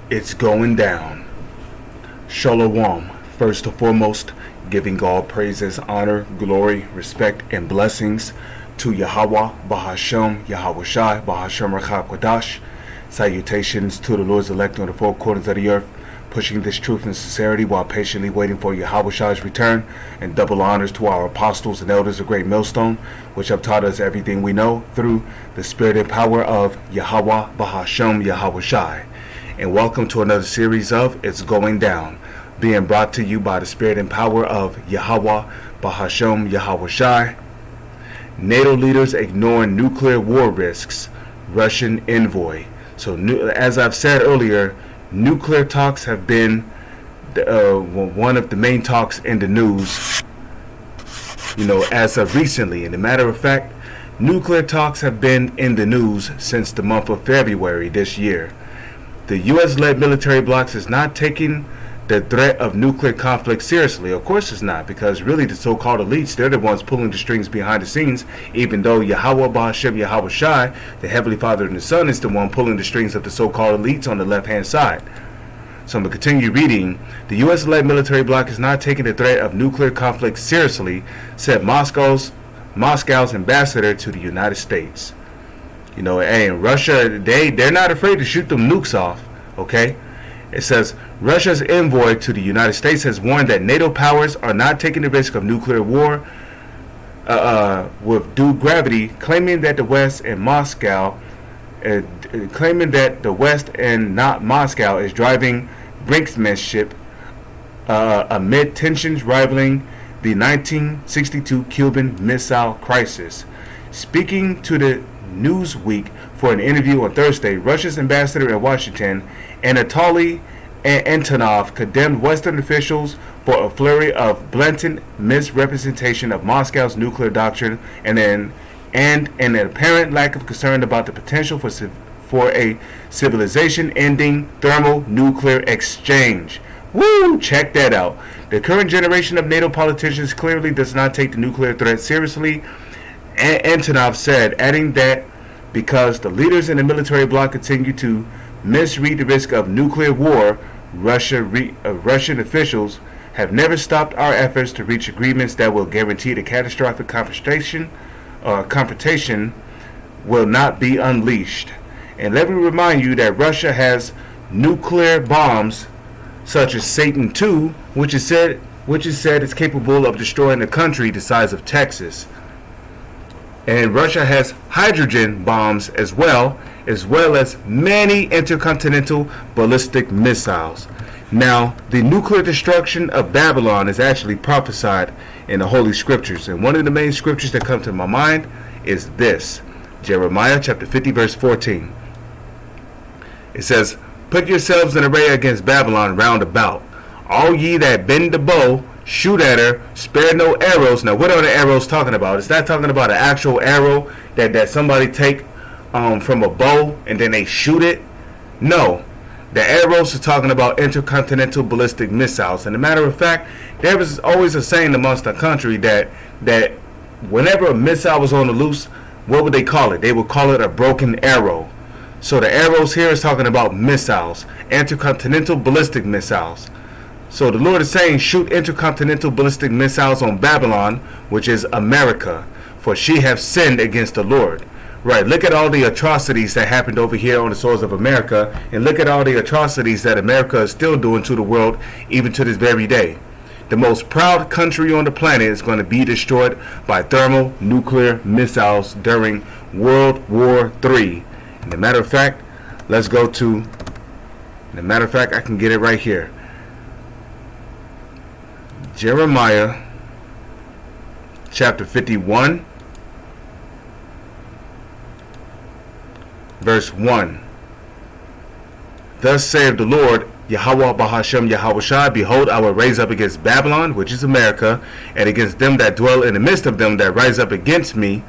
It's going down. Shalom. First and foremost, giving all praises, honor, glory, respect, and blessings to Yahweh, Bahashem, Yahweh Shai, Bahashem Rakha Kodash. Salutations to the Lord's elect on the four corners of the earth, pushing this truth and sincerity while patiently waiting for Yahweh Shai's return, and double honors to our apostles and elders of Great Millstone, which have taught us everything we know through the spirit and power of Yahweh, Bahashem, Yahweh Shai. And welcome to another series of It's Going Down, being brought to you by the spirit and power of Yahweh, Bahashem, Yahweh Shai. NATO leaders ignoring nuclear war risks, Russian envoy. So, as I've said earlier, nuclear talks have been one of the main talks in the news, as of recently. And a matter of fact, nuclear talks have been in the news since the month of February this year. The US-led military bloc is not taking the threat of nuclear conflict seriously. Of course it's not, because really the so-called elites, they're the ones pulling the strings behind the scenes, even though Yahweh, Bahashem, Yahweh Shai, the Heavenly Father and the Son, is the one pulling the strings of the so-called elites on the left-hand side. So I'm going to continue reading. The US-led military bloc is not taking the threat of nuclear conflict seriously, said Moscow's ambassador to the United States. And Russia, they're not afraid to shoot them nukes off, okay? It says, Russia's envoy to the United States has warned that NATO powers are not taking the risk of nuclear war with due gravity, claiming that the West and not Moscow is driving brinksmanship amid tensions rivaling the 1962 Cuban Missile Crisis. Speaking to the Newsweek for an interview on Thursday, Russia's ambassador in Washington, Anatoly Antonov, condemned Western officials for a flurry of blatant misrepresentation of Moscow's nuclear doctrine and an apparent lack of concern about the potential for a civilization-ending thermonuclear exchange. Woo! Check that out. The current generation of NATO politicians clearly does not take the nuclear threat seriously, Antonov said, adding that because the leaders in the military bloc continue to misread the risk of nuclear war, Russian officials have never stopped our efforts to reach agreements that will guarantee the catastrophic confrontation will not be unleashed. And let me remind you that Russia has nuclear bombs such as Satan II, which is said is capable of destroying a country the size of Texas. And Russia has hydrogen bombs as well as many intercontinental ballistic missiles. Now, the nuclear destruction of Babylon is actually prophesied in the Holy Scriptures. And one of the main scriptures that come to my mind is this. Jeremiah chapter 50 verse 14. It says, "Put yourselves in array against Babylon round about. All ye that bend the bow, shoot at her, spare no arrows." Now, what are the arrows talking about? It's not talking about an actual arrow that somebody take from a bow and then they shoot it. No, the arrows are talking about intercontinental ballistic missiles. And a matter of fact, there was always a saying amongst the country that whenever a missile was on the loose, what would they call it? They would call it a broken arrow. So the arrows here is talking about missiles, intercontinental ballistic missiles. So the Lord is saying, shoot intercontinental ballistic missiles on Babylon, which is America, for she have sinned against the Lord. Right, look at all the atrocities that happened over here on the soils of America, and look at all the atrocities that America is still doing to the world, even to this very day. The most proud country on the planet is going to be destroyed by thermonuclear missiles during World War III. And as a matter of fact, I can get it right here. Jeremiah chapter 51 verse 1. Thus saith the Lord, Yahweh, Bahashem, Yahweh Shai, behold, I will raise up against Babylon, which is America, and against them that dwell in the midst of them that rise up against me,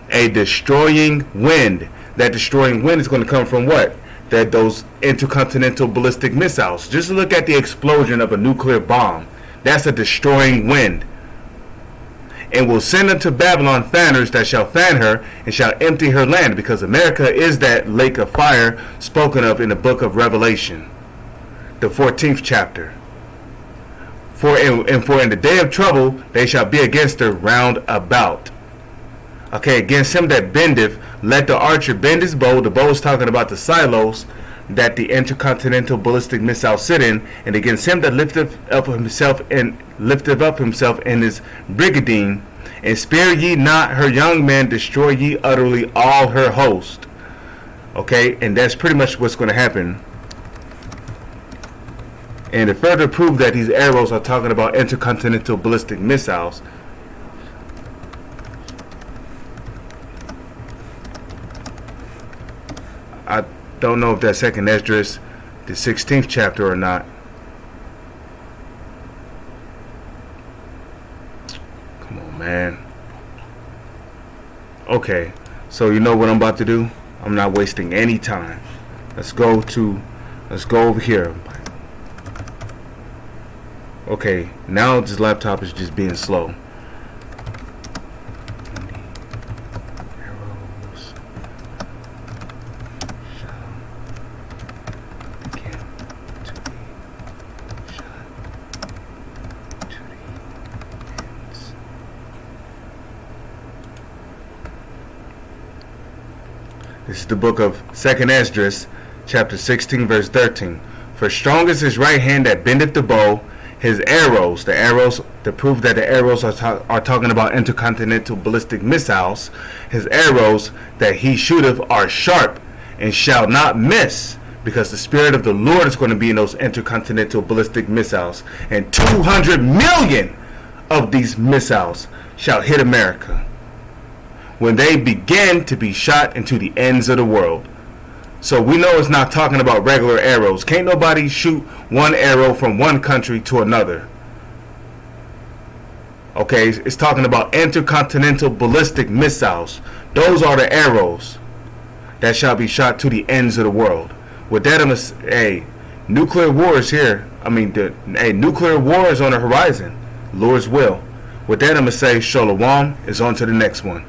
a destroying wind. That destroying wind is going to come from what? That those intercontinental ballistic missiles. Just look at the explosion of a nuclear bomb. That's a destroying wind. And will send unto Babylon fanners that shall fan her, and shall empty her land, because America is that lake of fire spoken of in the book of Revelation. the 14th chapter. For in the day of trouble they shall be against her round about. Okay, against him that bendeth, let the archer bend his bow. The bow is talking about the silos that the intercontinental ballistic missile sit in, and against him that lifteth up himself in his brigandine, and spare ye not her young men, destroy ye utterly all her host. Okay, and that's pretty much what's going to happen. And to further prove that these arrows are talking about intercontinental ballistic missiles, I don't know if that's 2nd Esdras, the 16th chapter or not. Come on, man. Okay, so you know what I'm about to do? I'm not wasting any time. Let's go over here. Okay, now this laptop is just being slow. This is the book of 2nd Esdras, chapter 16, verse 13. For strong is his right hand that bendeth the bow, his arrows, the arrows, to prove that the arrows are talking about intercontinental ballistic missiles, his arrows that he shooteth are sharp and shall not miss, because the Spirit of the Lord is going to be in those intercontinental ballistic missiles, and 200 million of these missiles shall hit America when they begin to be shot into the ends of the world. So we know it's not talking about regular arrows. Can't nobody shoot one arrow from one country to another. Okay, it's talking about intercontinental ballistic missiles. Those are the arrows that shall be shot to the ends of the world. With that, I'm gonna nuclear war is here. Nuclear war is on the horizon. Lord's will. With that, I'm gonna say Shalom is on to the next one.